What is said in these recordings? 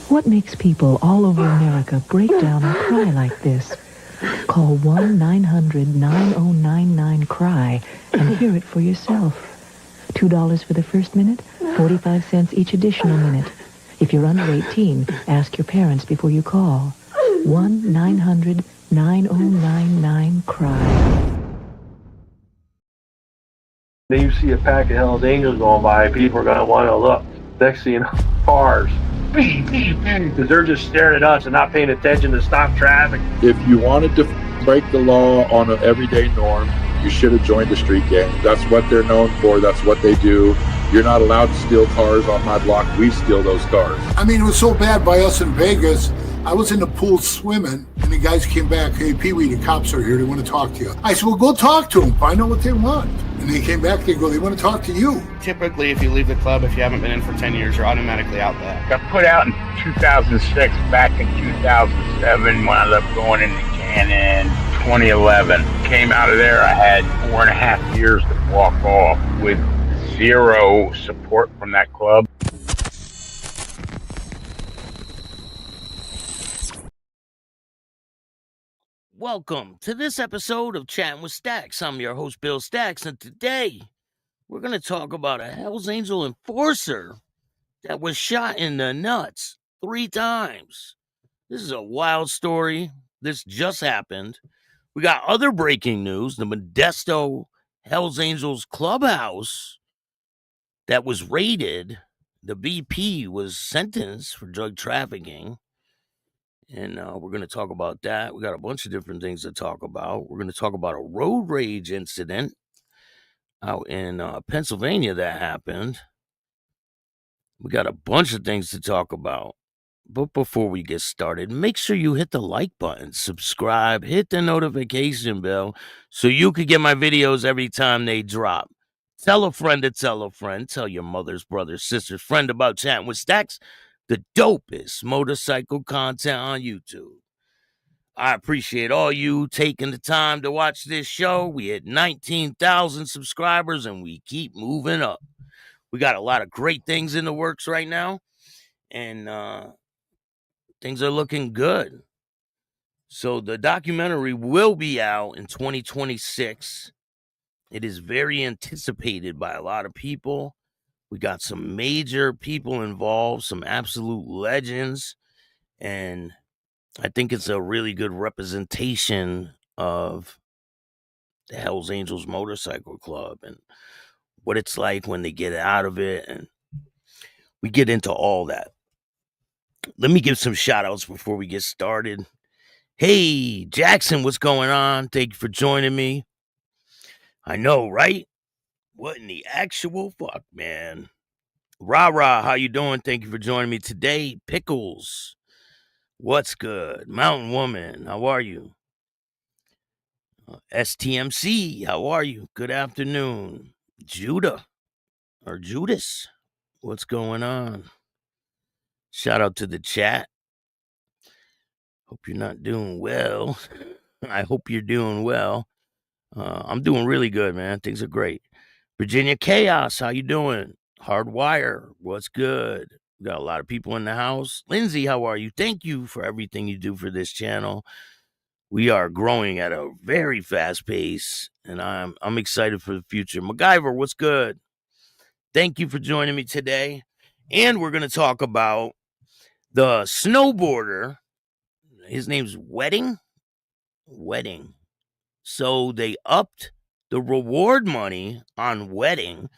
What makes people all over America break down and cry like this? Call 1-900-9099-CRY and hear it for yourself. $2 for the first minute, 45 cents each additional minute. If you're under 18, ask your parents before you call. 1-900-9099-CRY. Then you see a pack of Hell's Angels going by, people are going to want to look. Next thing you know, cars, because they're just staring at us and not paying attention to stop traffic. If you wanted to break the law on an everyday norm, you should have joined the street gang. That's what they're known for. That's what they do. You're not allowed to steal cars on my block. We steal those cars. I mean, it was so bad by us in Vegas. I was in the pool swimming, and the guys came back, "Hey, Pee-wee, the cops are here. They want to talk to you." I said, "Well, go talk to them. Find out what they want." And they came back, they go, "They want to talk to you." Typically, if you leave the club, if you haven't been in for 10 years, you're automatically out back. Got put out in 2006, back in 2007, wound up going into Chattin 2011. Came out of there, I had 4.5 years to walk off with zero support from that club. Welcome to this episode of Chatting with Staxx. I'm your host, Bill Staxx, and today we're going to talk about a Hells Angel enforcer that was shot in the nuts 3 times. This is a wild story. This just happened. We got other breaking news. The Modesto Hells Angels clubhouse that was raided. The VP was sentenced for drug trafficking. And we're going to talk about that. We got a bunch of different things to talk about. We're going to talk about a road rage incident out in Pennsylvania that happened. We got a bunch of things to talk about. But before we get started, make sure you hit the like button, subscribe, hit the notification bell so you can get my videos every time they drop. Tell a friend to tell a friend. Tell your mother's brother, sister's friend about Chatting with Staxx, the dopest motorcycle content on YouTube. I appreciate all you taking the time to watch this show. We hit 19,000 subscribers and we keep moving up. We got a lot of great things in the works right now, and things are looking good. So the documentary will be out in 2026. It is very anticipated by a lot of people. We got some major people involved, some absolute legends, and I think it's a really good representation of the Hells Angels Motorcycle Club and what it's like when they get out of it, and we get into all that. Let me give some shout outs before we get started. Hey, Jackson, what's going on? Thank you for joining me. I know, right? What in the actual fuck, man? Rah, how you doing? Thank you for joining me today. Pickles, what's good? Mountain Woman, how are you? STMC, how are you? Good afternoon. Judas, what's going on? Shout out to the chat. Hope you're not doing well. I hope you're doing well. I'm doing really good, man. Things are great. Virginia Chaos, how you doing? Hardwire, what's good? We got a lot of people in the house. Lindsay, how are you? Thank you for everything you do for this channel. We are growing at a very fast pace, and I'm excited for the future. MacGyver, what's good? Thank you for joining me today. And we're going to talk about the snowboarder. His name's Wedding. So they upped the reward money on Wedding.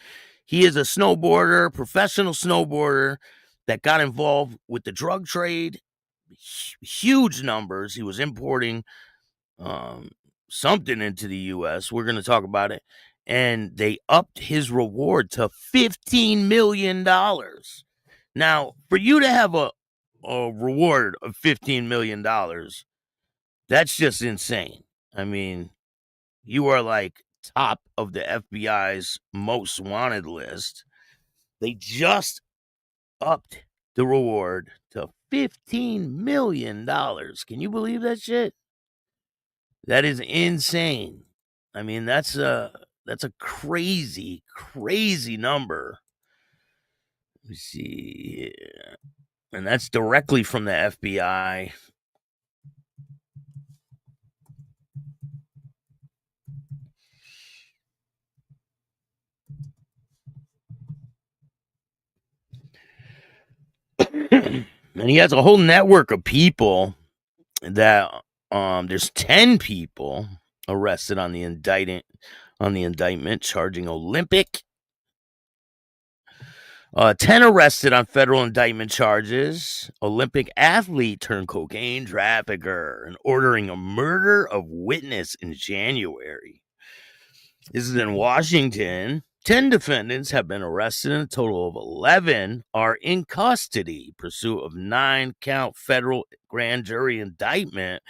He is a snowboarder, professional snowboarder that got involved with the drug trade. Huge numbers. He was importing something into the U.S. We're going to talk about it. And they upped his reward to $15 million. Now, for you to have a reward of $15 million, that's just insane. I mean, you are like top of the FBI's most wanted list. They just upped the reward to $15 million. Can you believe that shit? That is insane. I mean, that's a crazy number. Let me see here. And that's directly from the FBI. And he has a whole network of people that there's 10 people arrested on the indictment charging Olympic. 10 arrested on federal indictment charges. Olympic athlete turned cocaine trafficker and ordering a murder of witness in January. This is in Washington. 10 defendants have been arrested and a total of 11 are in custody. Pursuit of 9-count federal grand jury indictment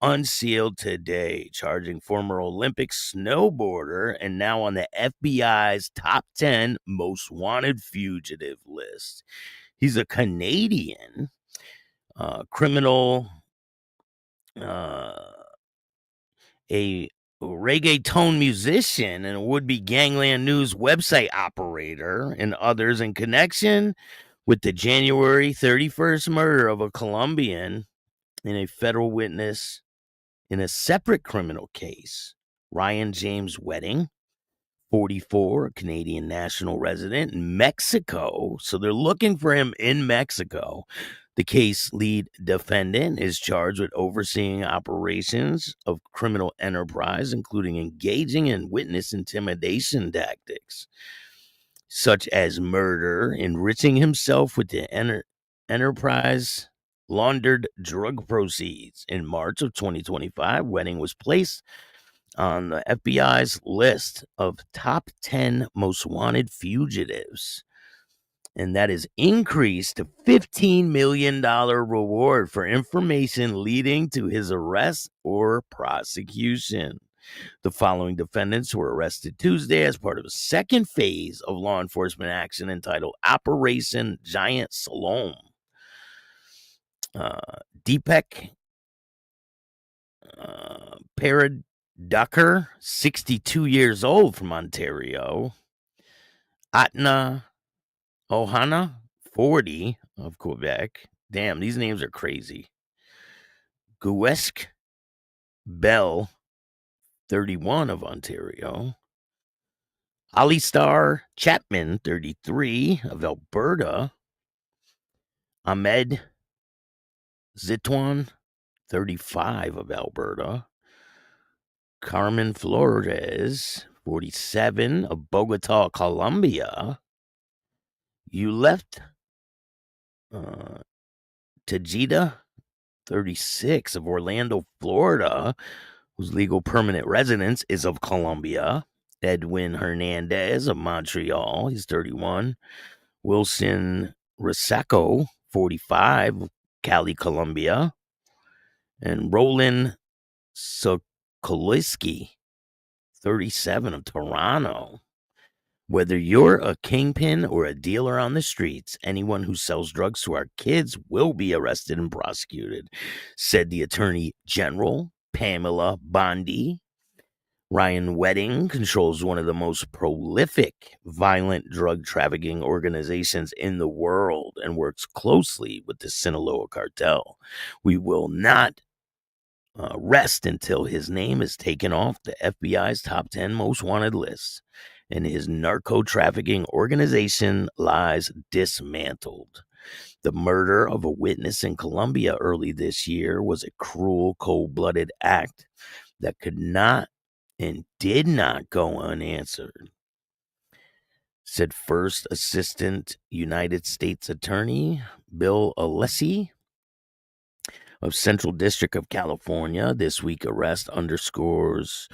unsealed today, charging former Olympic snowboarder and now on the FBI's top 10 most wanted fugitive list. He's a Canadian criminal, a reggaeton musician and a would-be Gangland News website operator, and others in connection with the January 31st murder of a Colombian and a federal witness in a separate criminal case. Ryan James Wedding, 44, a Canadian national resident in Mexico. So they're looking for him in Mexico. The case lead defendant is charged with overseeing operations of criminal enterprise, including engaging in witness intimidation tactics, such as murder, enriching himself with the enterprise laundered drug proceeds. In March of 2025, Wedding was placed on the FBI's list of top 10 most wanted fugitives. And that is increased to $15 million reward for information leading to his arrest or prosecution. The following defendants were arrested Tuesday as part of a second phase of law enforcement action entitled Operation Giant Salome. Deepak Paraducker, 62 years old, from Ontario. Atna Ohana, 40, of Quebec. Damn, these names are crazy. Guesk Bell, 31, of Ontario. Alistar Chapman, 33, of Alberta. Ahmed Zitwan, 35, of Alberta. Carmen Flores, 47, of Bogota, Colombia. You left Tajida, 36, of Orlando, Florida, whose legal permanent residence is of Colombia. Edwin Hernandez of Montreal, he's 31. Wilson Risaco, 45, Cali, Colombia. And Roland Sokoliski, 37, of Toronto. Whether you're a kingpin or a dealer on the streets, anyone who sells drugs to our kids will be arrested and prosecuted, said the Attorney General, Pamela Bondi. Ryan Wedding controls one of the most prolific violent drug trafficking organizations in the world and works closely with the Sinaloa cartel. We will not rest until his name is taken off the FBI's top 10 most wanted list and his narco-trafficking organization lies dismantled. The murder of a witness in Colombia early this year was a cruel, cold-blooded act that could not and did not go unanswered, said First Assistant United States Attorney Bill Alessi of Central District of California. This week arrest underscores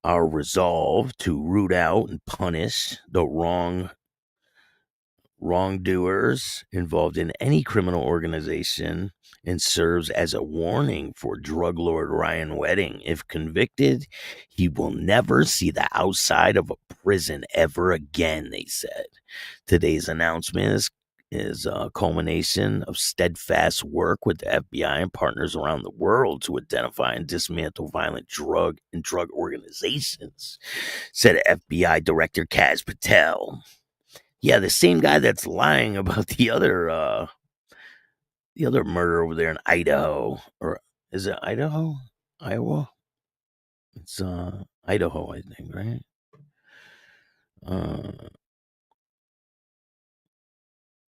our resolve to root out and punish the wrongdoers involved in any criminal organization and serves as a warning for drug lord Ryan Wedding. If convicted, he will never see the outside of a prison ever again, they said. Today's announcement is a culmination of steadfast work with the FBI and partners around the world to identify and dismantle violent drug organizations, said FBI Director Kaz Patel. Yeah, the same guy that's lying about the other the other murder over there in Idaho, or is it Idaho? Iowa? It's Idaho, I think, right?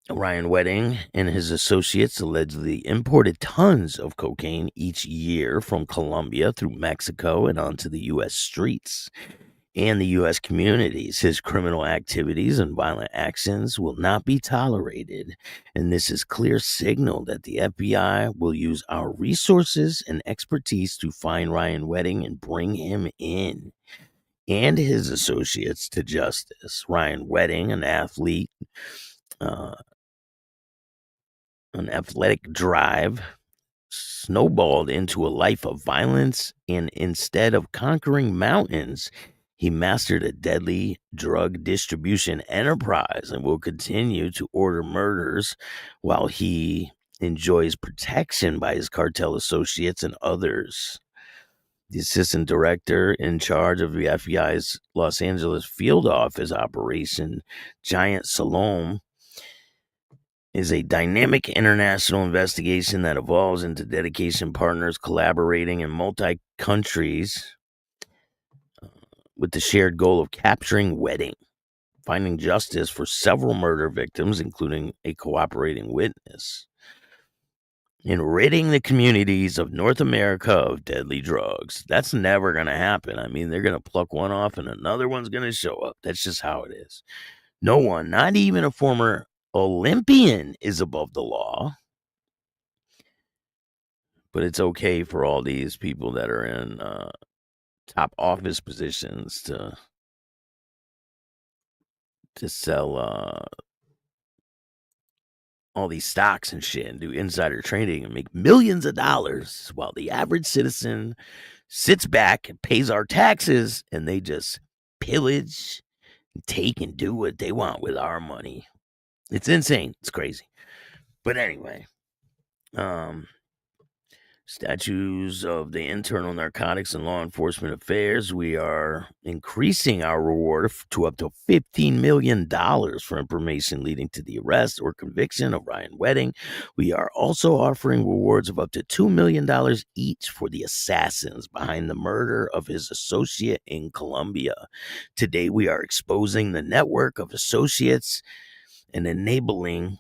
Ryan Wedding and his associates allegedly imported tons of cocaine each year from Colombia through Mexico and onto the U.S. streets and the U.S. communities. His criminal activities and violent actions will not be tolerated, and this is clear signal that the FBI will use our resources and expertise to find Ryan Wedding and bring him in and his associates to justice. Ryan Wedding, an athlete, an athletic drive, snowballed into a life of violence, and instead of conquering mountains, he mastered a deadly drug distribution enterprise and will continue to order murders while he enjoys protection by his cartel associates and others. The assistant director in charge of the FBI's Los Angeles field office operation, Giant Salome, is a dynamic international investigation that evolves into dedication partners collaborating in multi-countries with the shared goal of capturing Wedding, finding justice for several murder victims, including a cooperating witness, and ridding the communities of North America of deadly drugs. That's never going to happen. I mean, they're going to pluck one off and another one's going to show up. That's just how it is. No one, not even a former Olympian, is above the law. But it's okay for all these people that are in top office positions to sell all these stocks and shit and do insider trading and make millions of dollars while the average citizen sits back and pays our taxes, and they just pillage and take and do what they want with our money. It's insane. It's crazy. But anyway, statutes of the Internal Narcotics and Law Enforcement Affairs, we are increasing our reward to up to $15 million for information leading to the arrest or conviction of Ryan Wedding. We are also offering rewards of up to $2 million each for the assassins behind the murder of his associate in Colombia. Today, we are exposing the network of associates and enablers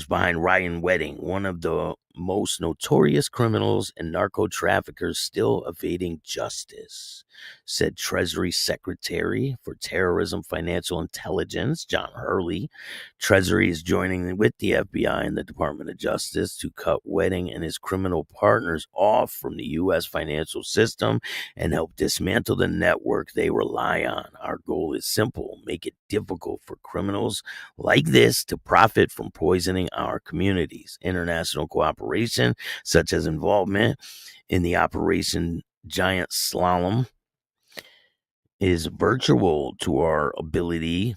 behind Ryan Wedding, one of the most notorious criminals and narco traffickers still evading justice, said Treasury Secretary for Terrorism Financial Intelligence, John Hurley. Treasury is joining with the FBI and the Department of Justice to cut Wedding and his criminal partners off from the U.S. financial system and help dismantle the network they rely on. Our goal is simple: make it difficult for criminals like this to profit from poisoning our communities. International cooperation, such as involvement in the Operation Giant Slalom, is vital to our ability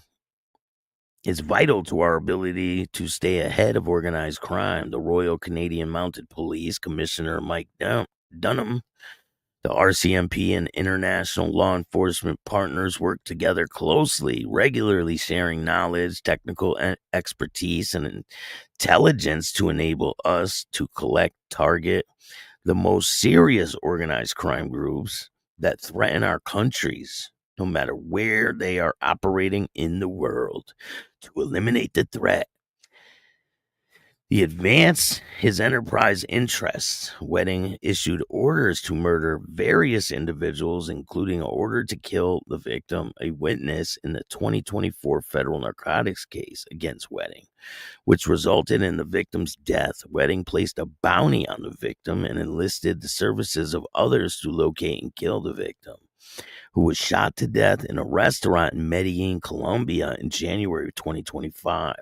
to stay ahead of organized crime. The Royal Canadian Mounted Police Commissioner Mike Dunham, the RCMP, and international law enforcement partners work together closely, regularly sharing knowledge, technical expertise, and intelligence to enable us to target the most serious organized crime groups that threaten our countries, no matter where they are operating in the world. To eliminate the threat, he advanced his enterprise interests. Wedding issued orders to murder various individuals, including an order to kill the victim, a witness in the 2024 federal narcotics case against Wedding, which resulted in the victim's death. Wedding placed a bounty on the victim and enlisted the services of others to locate and kill the victim, who was shot to death in a restaurant in Medellin, Colombia in January of 2025.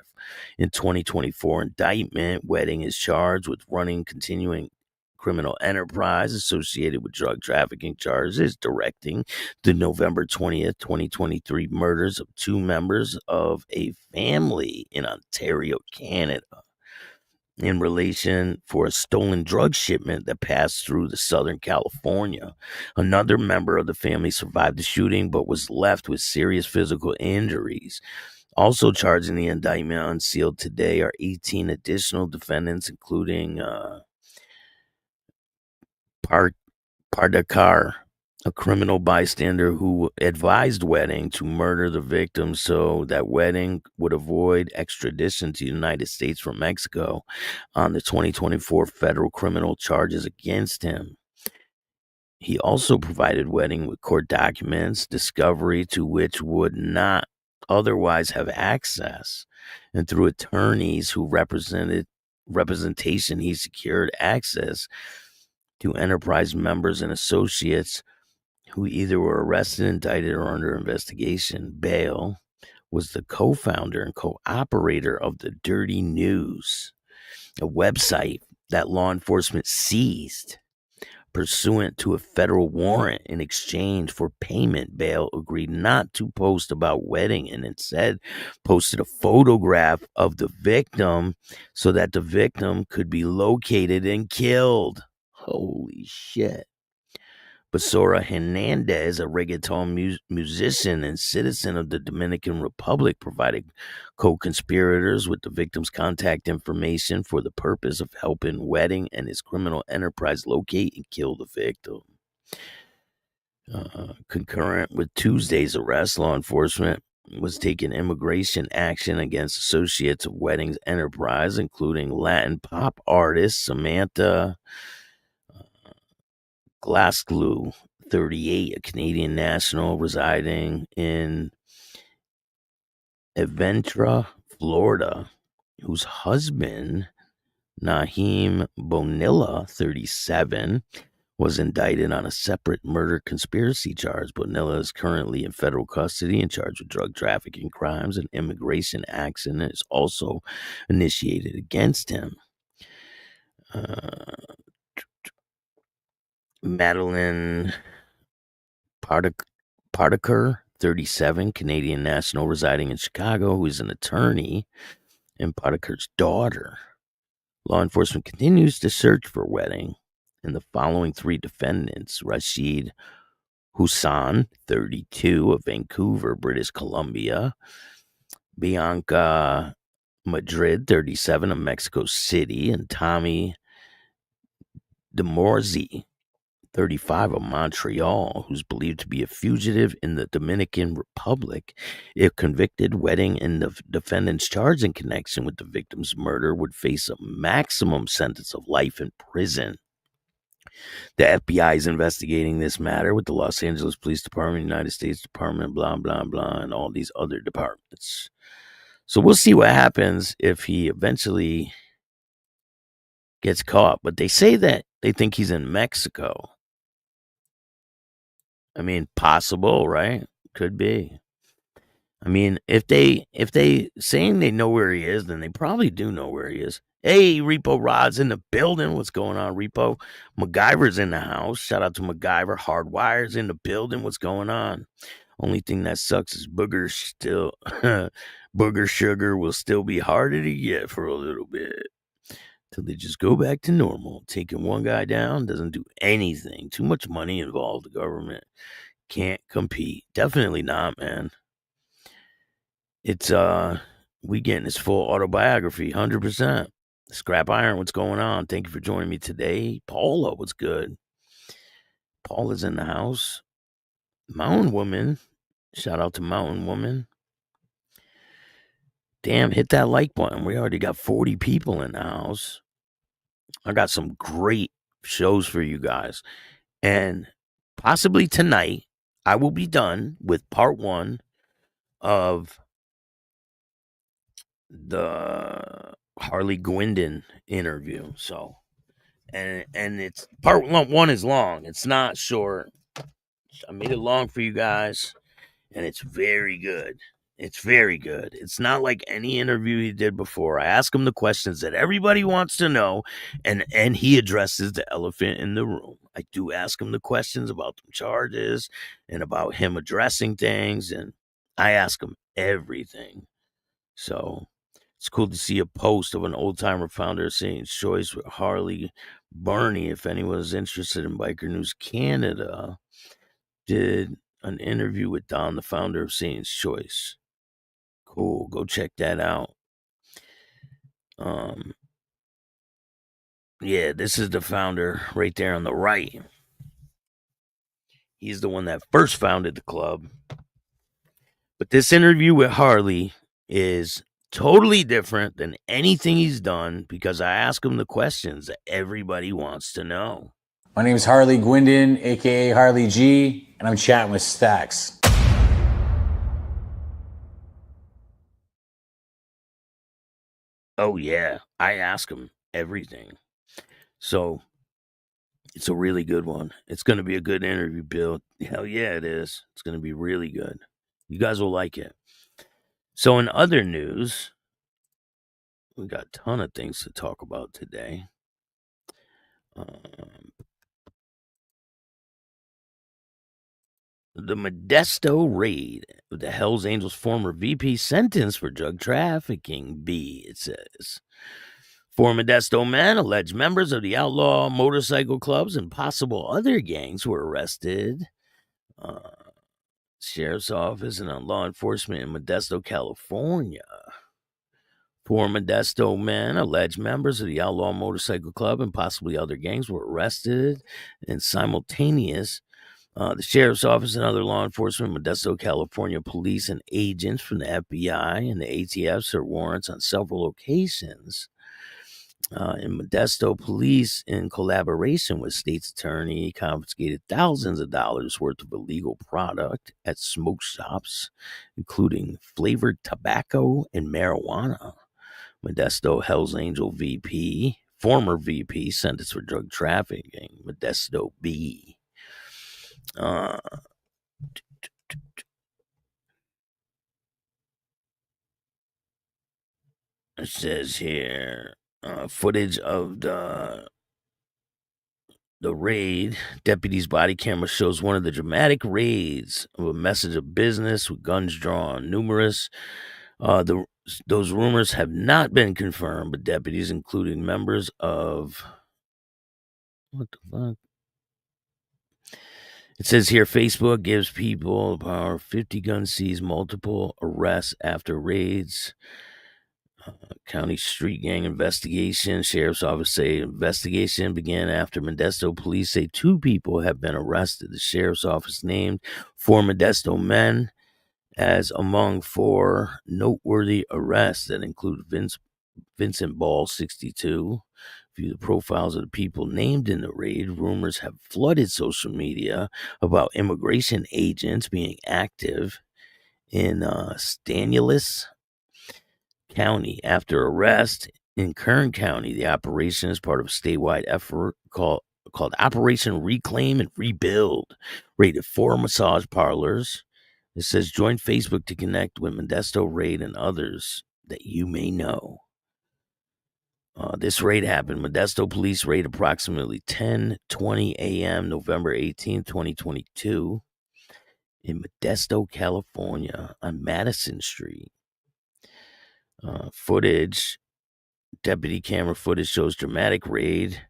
In 2024 indictment, Wedding is charged with running continuing criminal enterprise associated with drug trafficking charges, directing the November 20th, 2023 murders of two members of a family in Ontario, Canada, in relation for a stolen drug shipment that passed through the Southern California. Another member of the family survived the shooting but was left with serious physical injuries. Also charged in the indictment unsealed today are 18 additional defendants, including Pardakar, a criminal bystander who advised Wedding to murder the victim so that Wedding would avoid extradition to the United States from Mexico on the 2024 federal criminal charges against him. He also provided Wedding with court documents, discovery to which would not otherwise have access, and through attorneys who representation, he secured access to enterprise members and associates who either were arrested, indicted, or under investigation. Bale was the co-founder and co-operator of the Dirty News, a website that law enforcement seized pursuant to a federal warrant. In exchange for payment, Bale agreed not to post about Wedding and instead posted a photograph of the victim so that the victim could be located and killed. Holy shit. Basora Hernandez, a reggaeton musician and citizen of the Dominican Republic, provided co-conspirators with the victim's contact information for the purpose of helping Wedding and his criminal enterprise locate and kill the victim. Concurrent with Tuesday's arrest, law enforcement was taking immigration action against associates of Wedding's enterprise, including Latin pop artist Samantha Glassglue, 38, a Canadian national residing in Eventra, Florida, whose husband, Naheem Bonilla, 37, was indicted on a separate murder conspiracy charge. Bonilla is currently in federal custody and charged with drug trafficking crimes. An immigration action is also initiated against him. Madeline Partiker, 37, Canadian national residing in Chicago, who is an attorney, and Partiker's daughter. Law enforcement continues to search for Wedding and the following three defendants: Rashid Hussan, 32, of Vancouver, British Columbia; Bianca Madrid, 37, of Mexico City; and Tommy Demorzi, 35, of Montreal, who's believed to be a fugitive in the Dominican Republic. If convicted, Wedding and the defendants charged in connection with the victim's murder would face a maximum sentence of life in prison. The FBI is investigating this matter with the Los Angeles Police Department, United States Department, blah, blah, blah, and all these other departments. So we'll see what happens if he eventually gets caught. But they say that they think he's in Mexico. I mean, possible, right? Could be. I mean, if they saying they know where he is, then they probably do know where he is. Hey, Repo Rod's in the building. What's going on, Repo? MacGyver's in the house. Shout out to MacGyver. Hardwire's in the building. What's going on? Only thing that sucks is Booger Sugar will still be harder to get for a little bit. Till they just go back to normal. Taking one guy down doesn't do anything. Too much money involved. The government can't compete. Definitely not, man. It's we getting his full autobiography, 100%. Scrap Iron, what's going on? Thank you for joining me today. Paula, what's good? Paula's in the house. Mountain Woman, shout out to Mountain Woman. Damn, hit that like button. We already got 40 people in the house. I got some great shows for you guys. And possibly tonight, I will be done with part 1 of the Harley Gwindon interview. So, and it's part 1 is long. It's not short. I made it long for you guys, and it's very good. It's very good. It's not like any interview he did before. I ask him the questions that everybody wants to know, and he addresses the elephant in the room. I do ask him the questions about the charges and about him addressing things, and I ask him everything. So it's cool to see a post of an old-timer founder of Satan's Choice with Harley Barney. If anyone is interested in Biker News Canada, did an interview with Don, the founder of Satan's Choice. Cool. Go check that out. Yeah, this is the founder right there on the right. He's the one that first founded the club. But this interview with Harley is totally different than anything he's done because I ask him the questions that everybody wants to know. My name is Harley Gwindon, aka Harley G, and I'm chatting with Staxx. Oh, yeah. I ask him everything. So it's a really good one. It's going to be a good interview, Bill. Hell yeah, it is. It's going to be really good. You guys will like it. So in other news, we got a ton of things to talk about today. The Modesto raid of the Hells Angels former VP sentenced for drug trafficking. It says. Four Modesto men, alleged members of the outlaw motorcycle clubs and possible other gangs, were arrested. Sheriff's Office and law enforcement in Modesto, California. Four Modesto men, alleged members of the outlaw motorcycle club and possibly other gangs, were arrested. And simultaneous, the Sheriff's Office and other law enforcement, Modesto, California police and agents from the FBI and the ATF served warrants on several occasions. In Modesto, police, in collaboration with state's attorney, confiscated thousands of dollars worth of illegal product at smoke shops, including flavored tobacco and marijuana. Modesto Hells Angel VP, former VP, sentenced for drug trafficking. Modesto B. It says here, footage of the raid. Deputies' body camera shows one of the dramatic raids of a message of business with guns drawn. Numerous. Those rumors have not been confirmed, but deputies, including members of what the fuck? It says here, Facebook gives people the power. 50 guns seized, multiple arrests after raids. County street gang investigation. Sheriff's Office say investigation began after Modesto police say 2 people have been arrested. The Sheriff's Office named 4 Modesto men as among 4 noteworthy arrests that include Vincent Ball, 62. View the profiles of the people named in the raid. Rumors have flooded social media about immigration agents being active in Stanislaus County after arrest. In Kern County, the operation is part of a statewide effort called Operation Reclaim and Rebuild. Raided 4 massage parlors. It says join Facebook to connect with Modesto raid and others that you may know. This raid happened. Modesto police raid approximately 10:20 a.m. November 18, 2022 in Modesto, California on Madison Street. Footage, deputy camera footage shows dramatic raid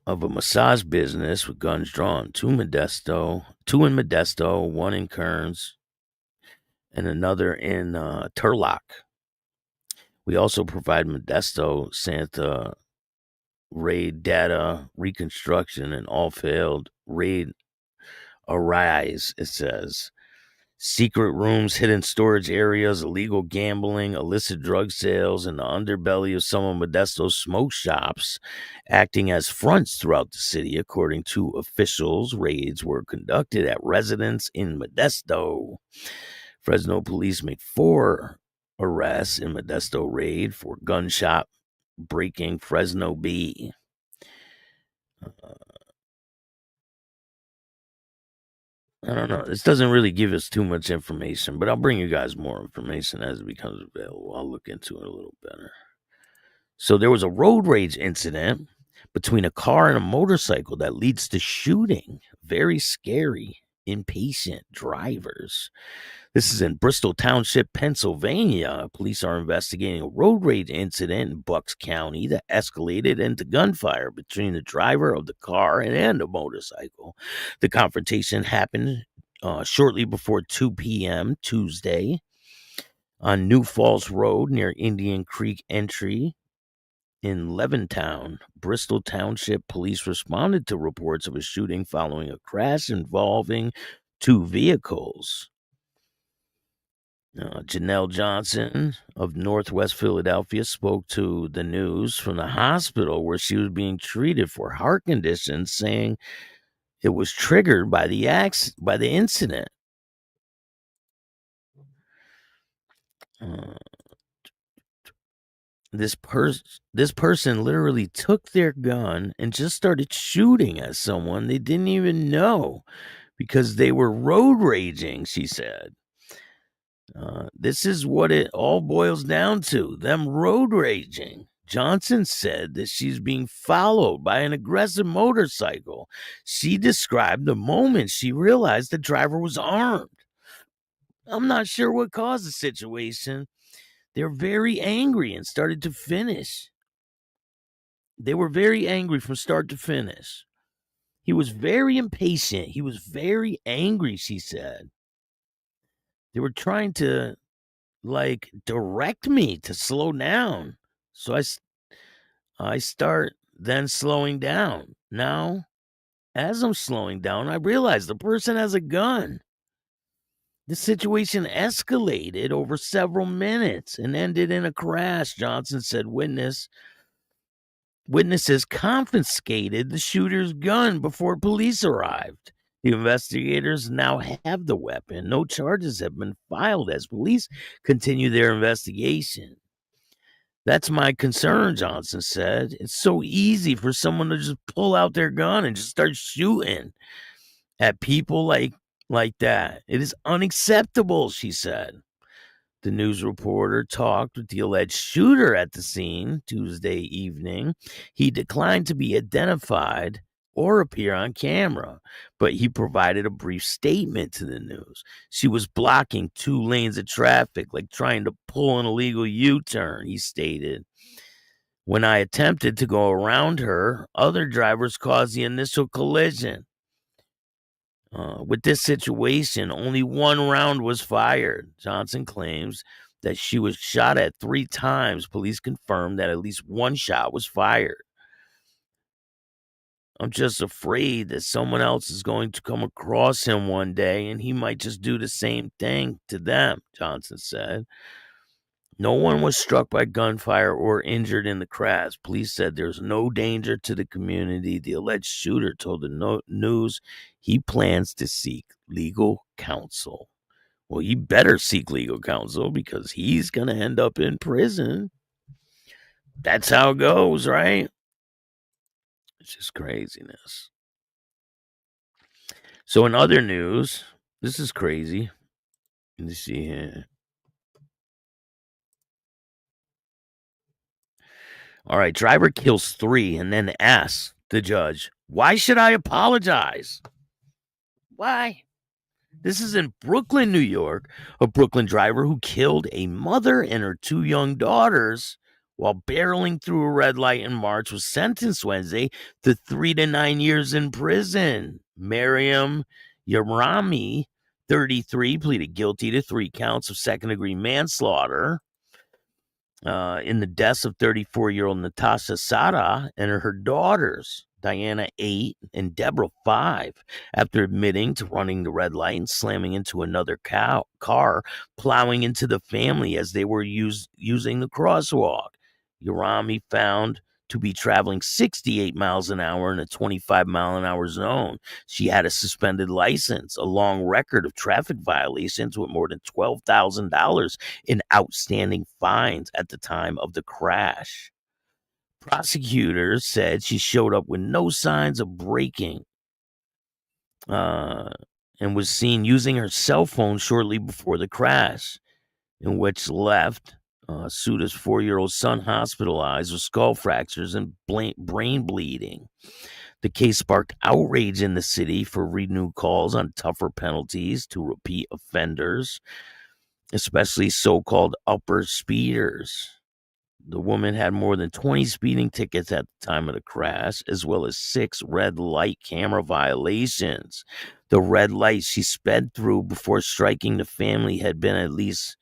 of a massage business with guns drawn. 2 in Modesto, 1 in Kearns, and another in Turlock. We also provide Modesto Santa raid data, reconstruction, and all failed raid arise, it says. Secret rooms, hidden storage areas, illegal gambling, illicit drug sales, and the underbelly of some of Modesto's smoke shops acting as fronts throughout the city. According to officials, raids were conducted at residences in Modesto. Fresno police make 4 arrests in Modesto raid for gun shop breaking. Fresno B. I don't know. This doesn't really give us too much information, but I'll bring you guys more information as it becomes available. I'll look into it a little better. So there was a road rage incident between a car and a motorcycle that leads to shooting. Very scary, impatient drivers. This is in Bristol Township, Pennsylvania. Police are investigating a road rage incident in Bucks County that escalated into gunfire between the driver of the car and the motorcycle. The confrontation happened shortly before 2 p.m. Tuesday on New Falls Road near Indian Creek Entry in Levittown, Bristol Township. Police responded to reports of a shooting following a crash involving two vehicles. Janelle Johnson of Northwest Philadelphia spoke to the news from the hospital where she was being treated for heart conditions, saying it was triggered by the incident. This person literally took their gun and just started shooting at someone they didn't even know because they were road raging, she said. This is what it all boils down to, them road raging. Johnson said that she's being followed by an aggressive motorcycle. She described the moment she realized the driver was armed. I'm not sure what caused the situation. They're very angry and started to finish. They were very angry from start to finish. He was very impatient. He was very angry, she said. They were trying to direct me to slow down. So I start then slowing down. Now, as I'm slowing down, I realize the person has a gun. The situation escalated over several minutes and ended in a crash, Johnson said. Witnesses confiscated the shooter's gun before police arrived. The investigators now have the weapon. No charges have been filed as police continue their investigation. That's my concern, Johnson said. It's so easy for someone to just pull out their gun and just start shooting at people like that. It is unacceptable, she said. The news reporter talked with the alleged shooter at the scene Tuesday evening. He declined to be identified or appear on camera, but he provided a brief statement to the news. She was blocking 2 lanes of traffic, like trying to pull an illegal U-turn, he stated. When I attempted to go around her, other drivers caused the initial collision. With this situation, only 1 round was fired. Johnson claims that she was shot at 3 times. Police confirmed that at least 1 shot was fired. I'm just afraid that someone else is going to come across him one day and he might just do the same thing to them, Johnson said. No one was struck by gunfire or injured in the crash. Police said there's no danger to the community. The alleged shooter told the news he plans to seek legal counsel. Well, he better seek legal counsel because he's going to end up in prison. That's how it goes, right? It's just craziness. So in other news, this is crazy. Let me see here. All right, driver kills 3 and then asks the judge, why should I apologize? Why? This is in Brooklyn, New York. A Brooklyn driver who killed a mother and her 2 young daughters while barreling through a red light in March was sentenced Wednesday to 3 to 9 years in prison. Miriam Yarami, 33, pleaded guilty to 3 counts of second-degree manslaughter in the deaths of 34-year-old Natasha Sada and her daughters, Diana, 8, and Deborah, 5, after admitting to running the red light and slamming into another car, plowing into the family as they were using the crosswalk. Yarami found to be traveling 68 miles an hour in a 25-mile-an-hour zone. She had a suspended license, a long record of traffic violations with more than $12,000 in outstanding fines at the time of the crash. Prosecutors said she showed up with no signs of braking and was seen using her cell phone shortly before the crash, in which left Suda's 4-year-old son hospitalized with skull fractures and brain bleeding. The case sparked outrage in the city for renewed calls on tougher penalties to repeat offenders, especially so-called upper speeders. The woman had more than 20 speeding tickets at the time of the crash, as well as 6 red light camera violations. The red light she sped through before striking the family had been at least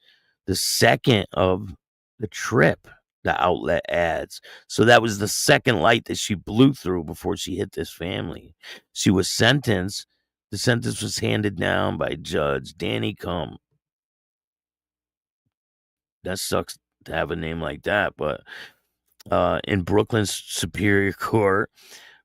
the second of the trip, the outlet adds. So that was the second light that she blew through before she hit this family. She was sentenced. The sentence was handed down by Judge Danny Cum. That sucks to have a name like that, but in Brooklyn's Superior Court,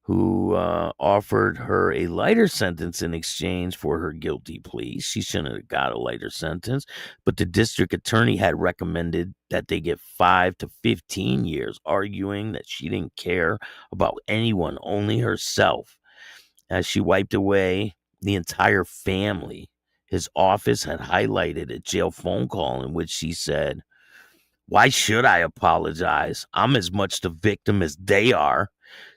who offered her a lighter sentence in exchange for her guilty plea. She shouldn't have got a lighter sentence, but the district attorney had recommended that they get 5 to 15 years, arguing that she didn't care about anyone, only herself. As she wiped away the entire family, his office had highlighted a jail phone call in which she said, "Why should I apologize? I'm as much the victim as they are."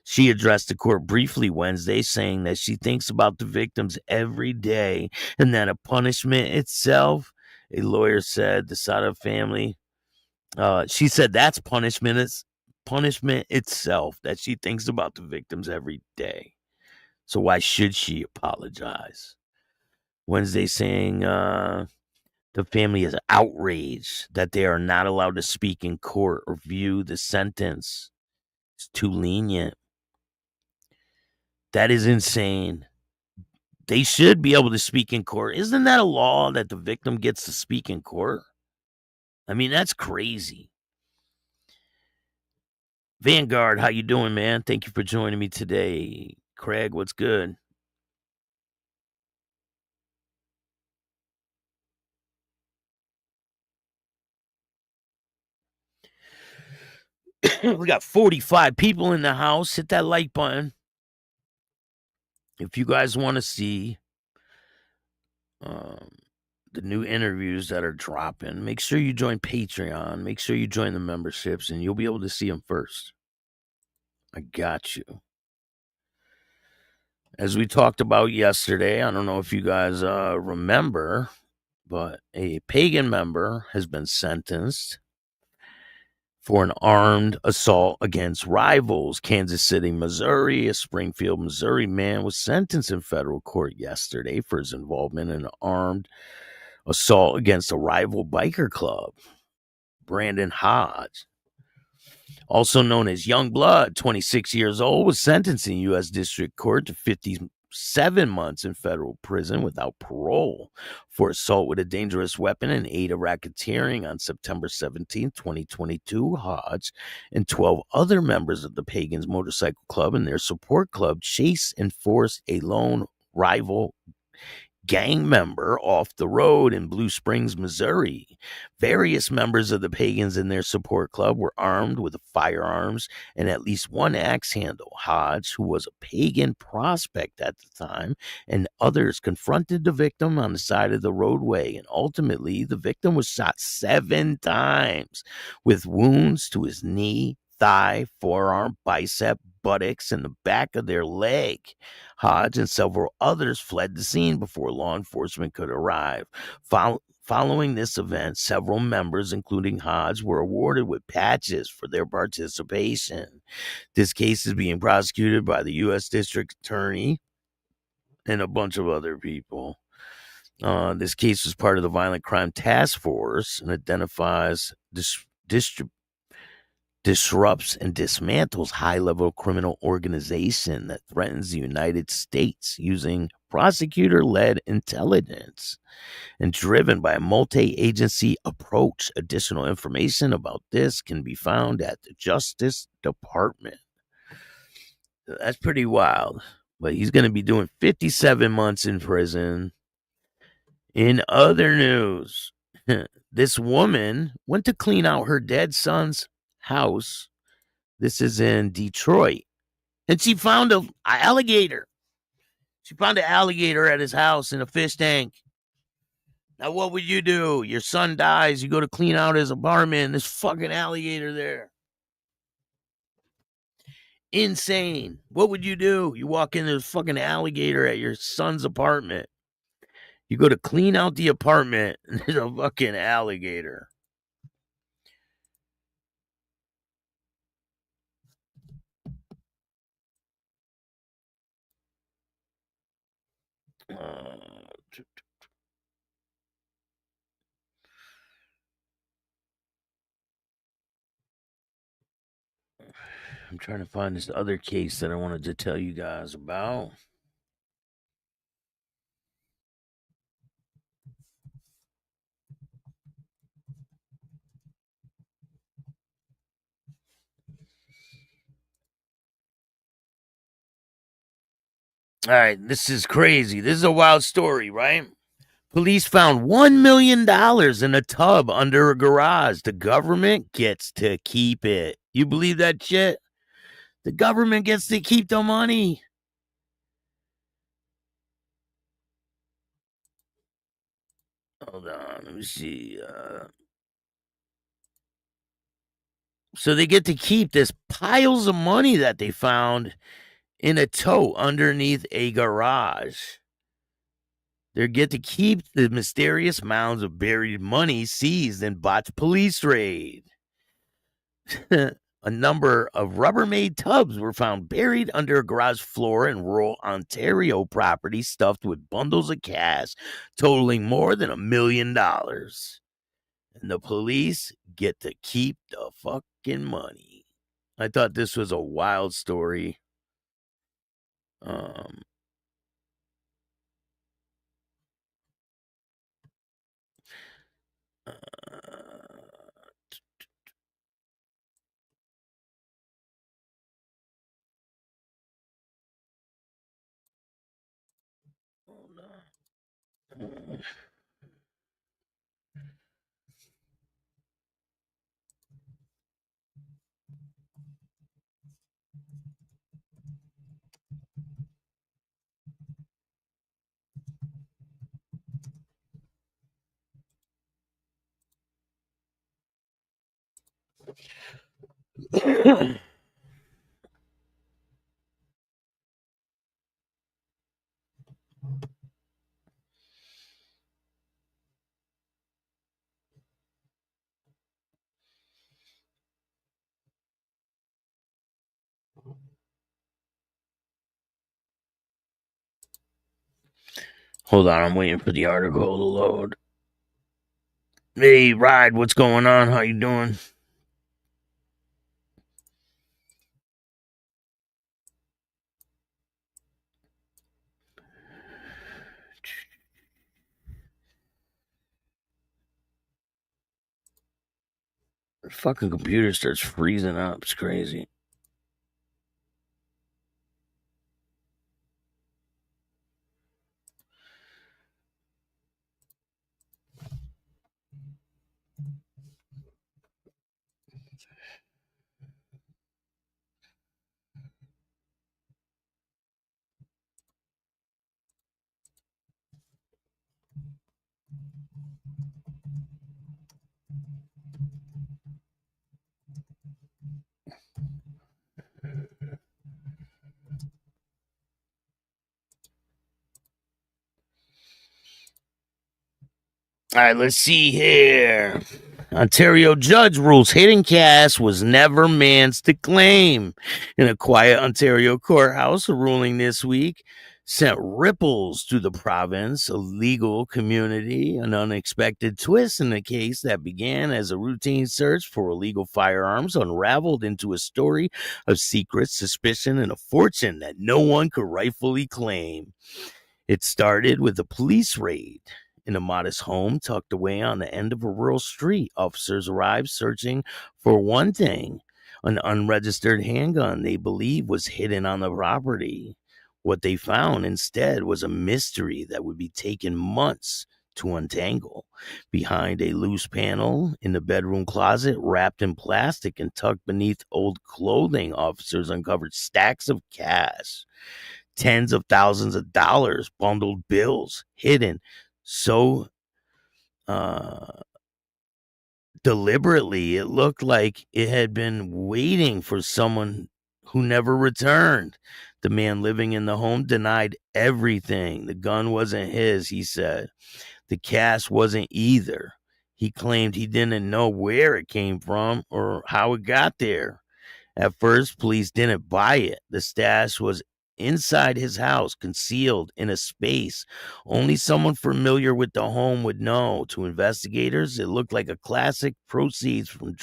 She addressed the court briefly Wednesday, saying that she thinks about the victims every day and that a punishment itself, a lawyer said, the side of family, she said that's punishment itself, that she thinks about the victims every day. So why should she apologize? Wednesday saying, the family is outraged that they are not allowed to speak in court or view the sentence. It's too lenient. That is insane. They should be able to speak in court. Isn't that a law that the victim gets to speak in court? I mean, that's crazy. Vanguard, how you doing, man? Thank you for joining me today. Craig, what's good? We got 45 people in the house. Hit that like button if you guys want to see the new interviews that are dropping. Make sure you join Patreon. Make sure you join the memberships, and you'll be able to see them first. I got you. As we talked about yesterday, I don't know if you guys remember, but a pagan member has been sentenced for an armed assault against rivals. Kansas City, Missouri, a Springfield, Missouri man was sentenced in federal court yesterday for his involvement in an armed assault against a rival biker club. Brandon Hodge, also known as Young Blood, 26 years old, was sentenced in U.S. District Court to 57 months in federal prison without parole for assault with a dangerous weapon and aid of racketeering on September 17, 2022. Hodge and 12 other members of the Pagans Motorcycle Club and their support club chased and forced a lone rival gang member off the road in Blue Springs, Missouri. Various members of the Pagans and their support club were armed with firearms and at least one axe handle. Hodge, who was a pagan prospect at the time, and others confronted the victim on the side of the roadway, and ultimately the victim was shot 7 times with wounds to his knee, thigh, forearm, bicep, buttocks, and the back of their leg. Hodge and several others fled the scene before law enforcement could arrive. Following this event, several members, including Hodge, were awarded with patches for their participation. This case is being prosecuted by the U.S. District Attorney and a bunch of other people. This case was part of the Violent Crime Task Force and identifies disrupts and dismantles high-level criminal organization that threatens the United States using prosecutor-led intelligence and driven by a multi-agency approach. Additional information about this can be found at the Justice Department. That's pretty wild, but he's going to be doing 57 months in prison. In other news, this woman went to clean out her dead son's house. This is in Detroit. And she found an alligator. She found an alligator at his house in a fish tank. Now, what would you do? Your son dies. You go to clean out his apartment, and there's fucking alligator there. Insane. What would you do? You walk into this fucking alligator at your son's apartment. You go to clean out the apartment, and there's a fucking alligator. I'm trying to find this other case that I wanted to tell you guys about. All right, this is crazy. This is a wild story, right? Police found $1 million in a tub under a garage. The government gets to keep it. You believe that shit? The government gets to keep the money. Hold on, let me see. So they get to keep this piles of money that they found in a tote underneath a garage. They get to keep the mysterious mounds of buried money seized in botched police raid. A number of Rubbermaid tubs were found buried under a garage floor in rural Ontario property stuffed with bundles of cash totaling more than $1 million. And the police get to keep the fucking money. I thought this was a wild story. Hold on. Hold on, I'm waiting for the article to load. Hey, Ride, what's going on? How you doing? The fucking computer starts freezing up. It's crazy. All right, let's see here. Ontario judge rules hidden cash was never man's to claim. In a quiet Ontario courthouse, a ruling this week sent ripples through the province, a legal community, an unexpected twist in the case that began as a routine search for illegal firearms unraveled into a story of secret suspicion and a fortune that no one could rightfully claim. It started with a police raid in a modest home tucked away on the end of a rural street. Officers arrived searching for one thing, an unregistered handgun they believed was hidden on the property. What they found instead was a mystery that would be taken months to untangle. Behind a loose panel in the bedroom closet, wrapped in plastic and tucked beneath old clothing, officers uncovered stacks of cash. Tens of thousands of dollars, bundled bills, hidden so deliberately, it looked like it had been waiting for someone who never returned. The man living in the home denied everything. The gun wasn't his, he said. The cash wasn't either. He claimed he didn't know where it came from or how it got there. At first, police didn't buy it. The stash was inside his house, concealed in a space only someone familiar with the home would know. To investigators, it looked like a classic proceeds from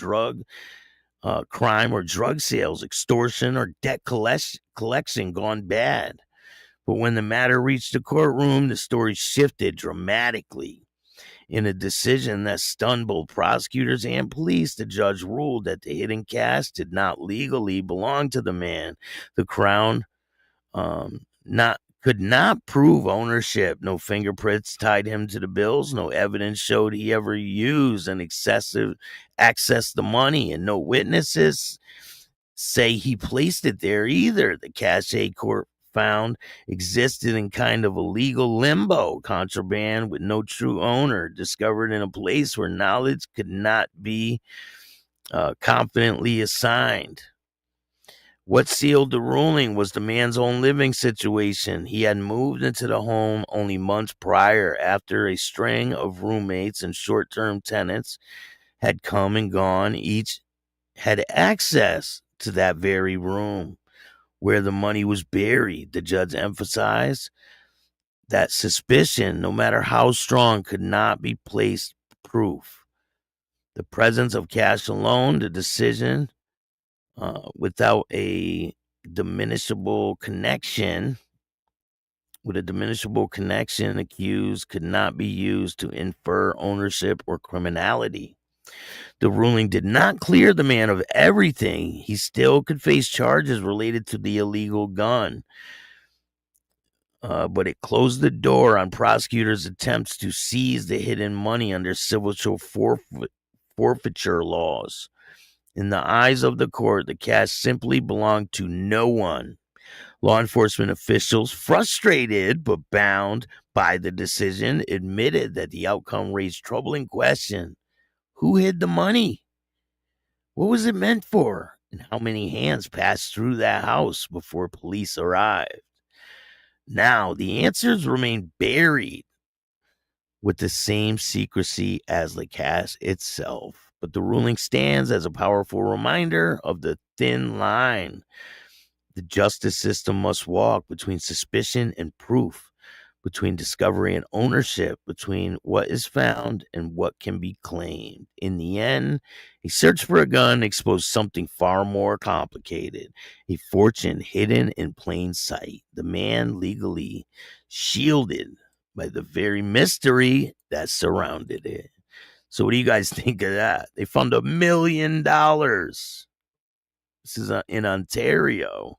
crime or drug sales, extortion, or debt collection gone bad. But when the matter reached the courtroom, the story shifted dramatically. In a decision that stunned both prosecutors and police, the judge ruled that the hidden cash did not legally belong to the man. The Crown could not prove ownership. No fingerprints tied him to the bills. No evidence showed he ever used an excessive access the money, and no witnesses say he placed it there either. The cachet court found existed in kind of a legal limbo, contraband with no true owner, discovered in a place where knowledge could not be confidently assigned. What sealed the ruling was the man's own living situation. He had moved into the home only months prior, after a string of roommates and short-term tenants had come and gone. Each had access to that very room where the money was buried. The judge emphasized that suspicion, no matter how strong, could not be placed proof. The presence of cash alone, the decision without a diminishable connection, accused could not be used to infer ownership or criminality. The ruling did not clear the man of everything. He still could face charges related to the illegal gun. But it closed the door on prosecutors' attempts to seize the hidden money under civil forfeiture laws. In the eyes of the court, the cash simply belonged to no one. Law enforcement officials, frustrated but bound by the decision, admitted that the outcome raised troubling questions. Who hid the money? What was it meant for? And how many hands passed through that house before police arrived? Now, the answers remain buried with the same secrecy as the cash itself. But the ruling stands as a powerful reminder of the thin line the justice system must walk between suspicion and proof, between discovery and ownership, between what is found and what can be claimed. In the end, a search for a gun exposed something far more complicated, a fortune hidden in plain sight, the man legally shielded by the very mystery that surrounded it. So what do you guys think of that? They found $1 million. This is in Ontario.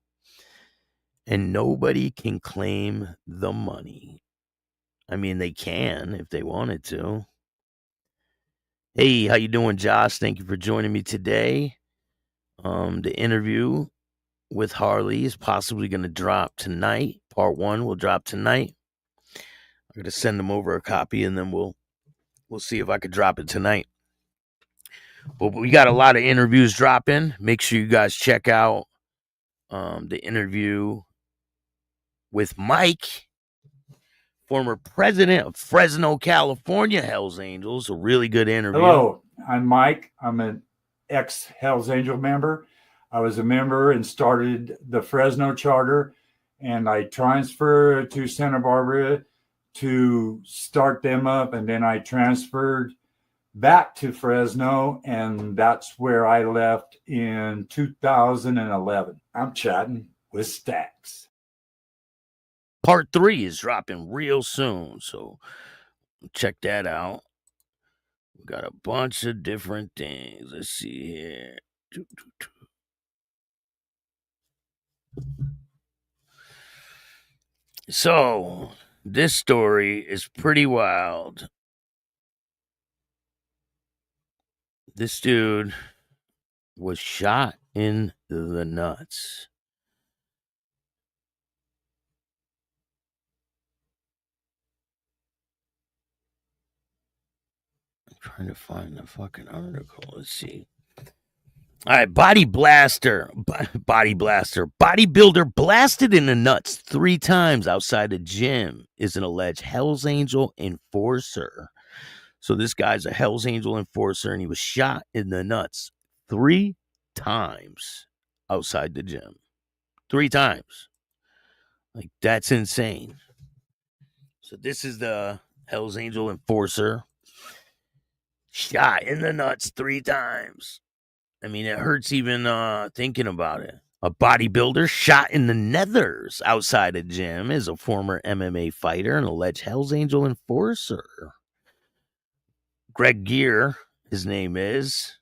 And nobody can claim the money. I mean, they can if they wanted to. Hey, how you doing, Josh? Thank you for joining me today. The interview with Harley is possibly going to drop tonight. Part 1 will drop tonight. I'm going to send them over a copy, and then we'll see if I could drop it tonight. But we got a lot of interviews dropping. Make sure you guys check out the interview with Mike, former president of Fresno, California Hells Angels. A really good interview. Hello, I'm Mike. I'm an ex-Hells Angel member. I was a member and started the Fresno charter, and I transferred to Santa Barbara to start them up, and then I transferred back to Fresno, and that's where I left in 2011. I'm chatting with Staxx. Part 3 is dropping real soon, so check that out. We got a bunch of different things. Let's see here. So, this story is pretty wild. This dude was shot in the nuts. Trying to find the fucking article. Let's see. All right, bodybuilder blasted in the nuts 3 times outside a gym is an alleged Hells Angel enforcer. So this guy's a Hells Angel enforcer, and he was shot in the nuts 3 times outside the gym. 3 times. Like, that's insane. So this is the Hell's Angel enforcer. Shot in the nuts 3 times. I mean, it hurts even thinking about it. A bodybuilder shot in the nethers outside a gym is a former MMA fighter and alleged Hell's Angel enforcer. Greg Gear, his name is.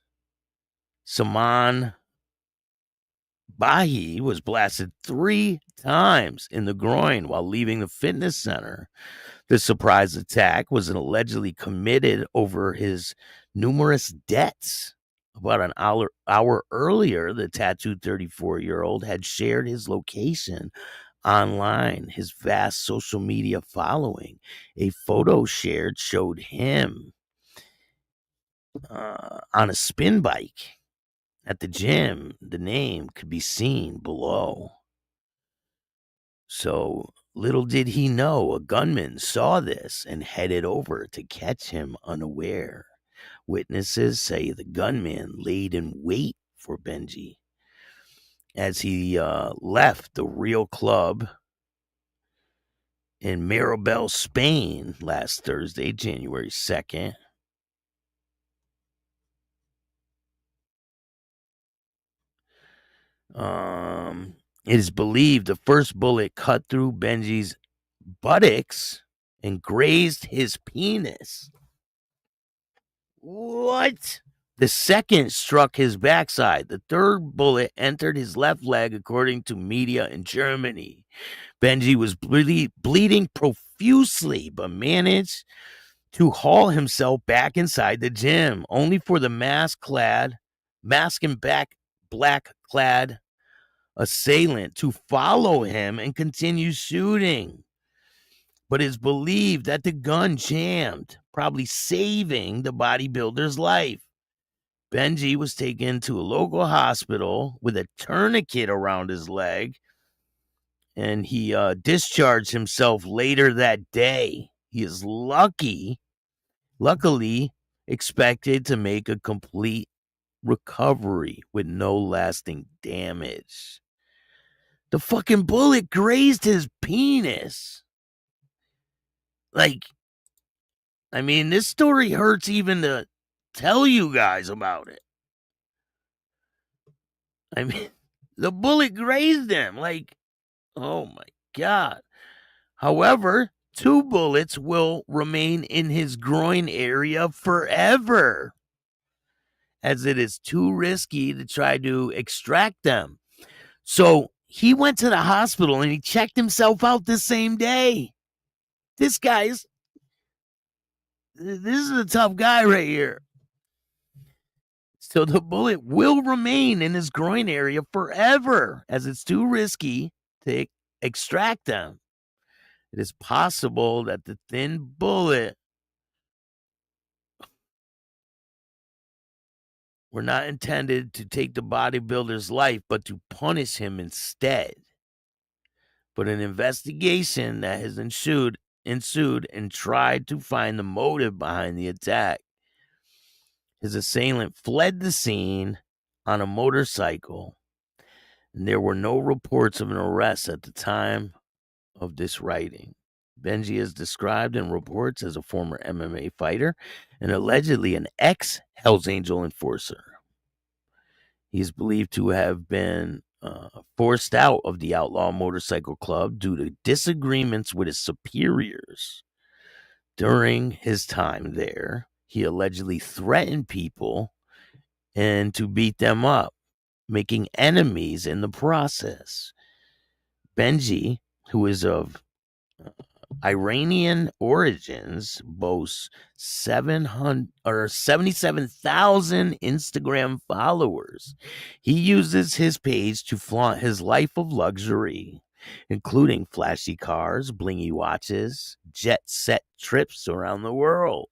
Saman Bahi was blasted 3 times in the groin while leaving the fitness center. The surprise attack was allegedly committed over his numerous debts. About an hour earlier, the tattooed 34-year-old had shared his location online, his vast social media following. A photo shared showed him on a spin bike at the gym. The name could be seen below. So little did he know, a gunman saw this and headed over to catch him unaware. Witnesses say the gunman laid in wait for Benji as he left the Real Club in Marbella, Spain last Thursday, January 2nd. It is believed the first bullet cut through Benji's buttocks and grazed his penis. What? The second struck his backside. The third bullet entered his left leg, according to media in Germany. Benji was bleeding profusely, but managed to haul himself back inside the gym, only for the mask and black-clad assailant to follow him and continue shooting. But it's believed that the gun jammed, probably saving the bodybuilder's life. Benji was taken to a local hospital with a tourniquet around his leg, and he discharged himself later that day. He is luckily expected to make a complete recovery with no lasting damage. The fucking bullet grazed his penis. Like, I mean, this story hurts even to tell you guys about it. I mean, the bullet grazed him. Like, oh my God. However, 2 bullets will remain in his groin area forever, as it is too risky to try to extract them. So he went to the hospital and he checked himself out the same day. This is a tough guy right here. So the bullet will remain in his groin area forever, as it's too risky to extract them. It is possible that the thin bullet were not intended to take the bodybuilder's life, but to punish him instead. But an investigation that has ensued and tried to find the motive behind the attack. His assailant fled the scene on a motorcycle, and there were no reports of an arrest at the time of this writing. Benji is described in reports as a former MMA fighter and allegedly an ex-Hell's Angel enforcer. He is believed to have been forced out of the Outlaw Motorcycle Club due to disagreements with his superiors. During his time there, he allegedly threatened people and to beat them up, making enemies in the process. Benji, who is of Iranian origins, boasts 77,000 Instagram followers. He uses his page to flaunt his life of luxury, including flashy cars, blingy watches, jet-set trips around the world.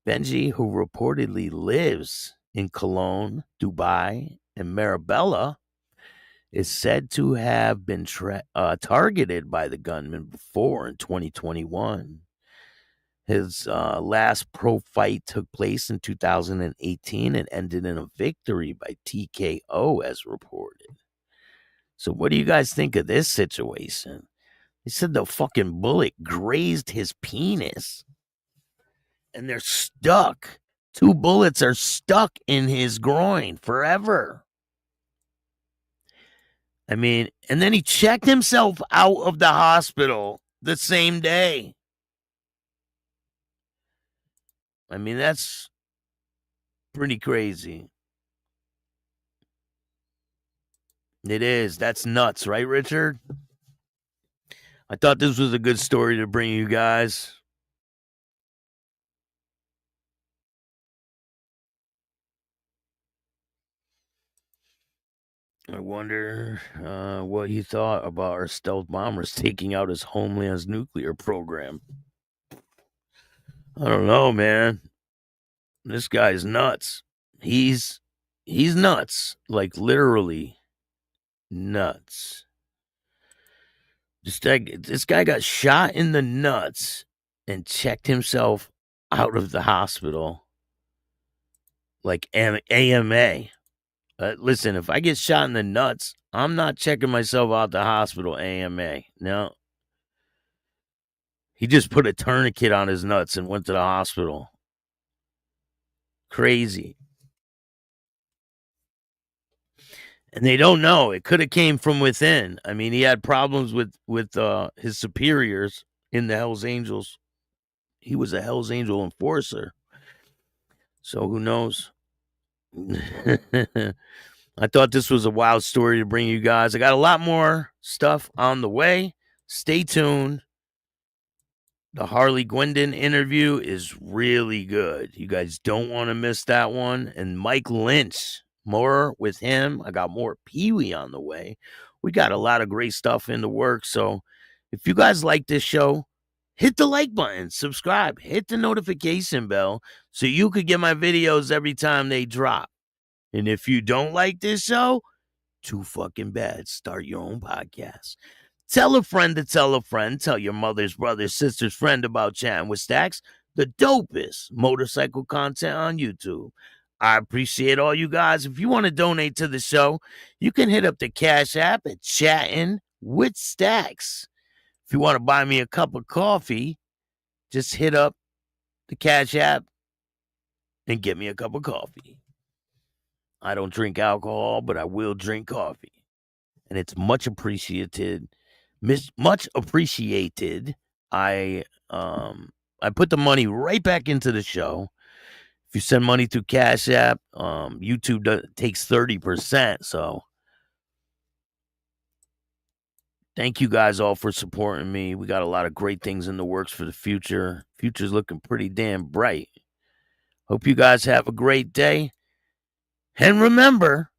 Benji, who reportedly lives in Cologne, Dubai, and Marbella, is said to have been targeted by the gunman before in 2021. His last pro fight took place in 2018 and ended in a victory by TKO, as reported. So what do you guys think of this situation? They said the fucking bullet grazed his penis. And they're stuck. 2 bullets are stuck in his groin forever. I mean, and then he checked himself out of the hospital the same day. I mean, that's pretty crazy. It is. That's nuts, right, Richard? I thought this was a good story to bring you guys. I wonder what he thought about our stealth bombers taking out his homeland's nuclear program. I don't know, man. This guy's nuts. He's nuts. Like, literally nuts. This guy got shot in the nuts and checked himself out of the hospital like AMA. Listen, if I get shot in the nuts, I'm not checking myself out the hospital AMA. No. He just put a tourniquet on his nuts and went to the hospital. Crazy. And they don't know. It could have came from within. I mean, he had problems with his superiors in the Hells Angels. He was a Hells Angel enforcer. So who knows? I thought this was a wild story to bring you guys. I got a lot more stuff on the way. Stay tuned. The Harley Gwendon interview is really good. You guys don't want to miss that one. And Mike Lynch, more with him. I got more Pee-wee on the way. We got a lot of great stuff in the works. So if you guys like this show, hit the like button, subscribe, hit the notification bell so you could get my videos every time they drop. And if you don't like this show, too fucking bad. Start your own podcast. Tell a friend to tell a friend. Tell your mother's, brother's, sister's friend about Chatting with Staxx, the dopest motorcycle content on YouTube. I appreciate all you guys. If you want to donate to the show, you can hit up the Cash App at Chattin with Staxx. If you want to buy me a cup of coffee, just hit up the Cash App and get me a cup of coffee. I don't drink alcohol, but I will drink coffee. And it's much appreciated. Much appreciated. I put the money right back into the show. If you send money through Cash App, YouTube takes 30%. So thank you guys all for supporting me. We got a lot of great things in the works for the future. Future's looking pretty damn bright. Hope you guys have a great day. And remember,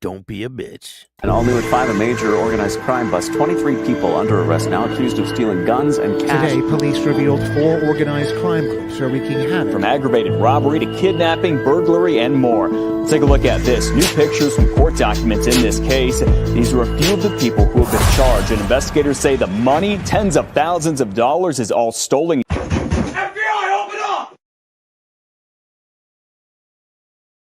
don't be a bitch. And all new at 5, a major organized crime bust. 23 people under arrest now accused of stealing guns and cash. Today, police revealed 4 organized crime groups are wreaking havoc. From aggravated robbery to kidnapping, burglary, and more. Let's take a look at this. New pictures from court documents in this case. These are a few of the people who have been charged. And investigators say the money, tens of thousands of dollars, is all stolen.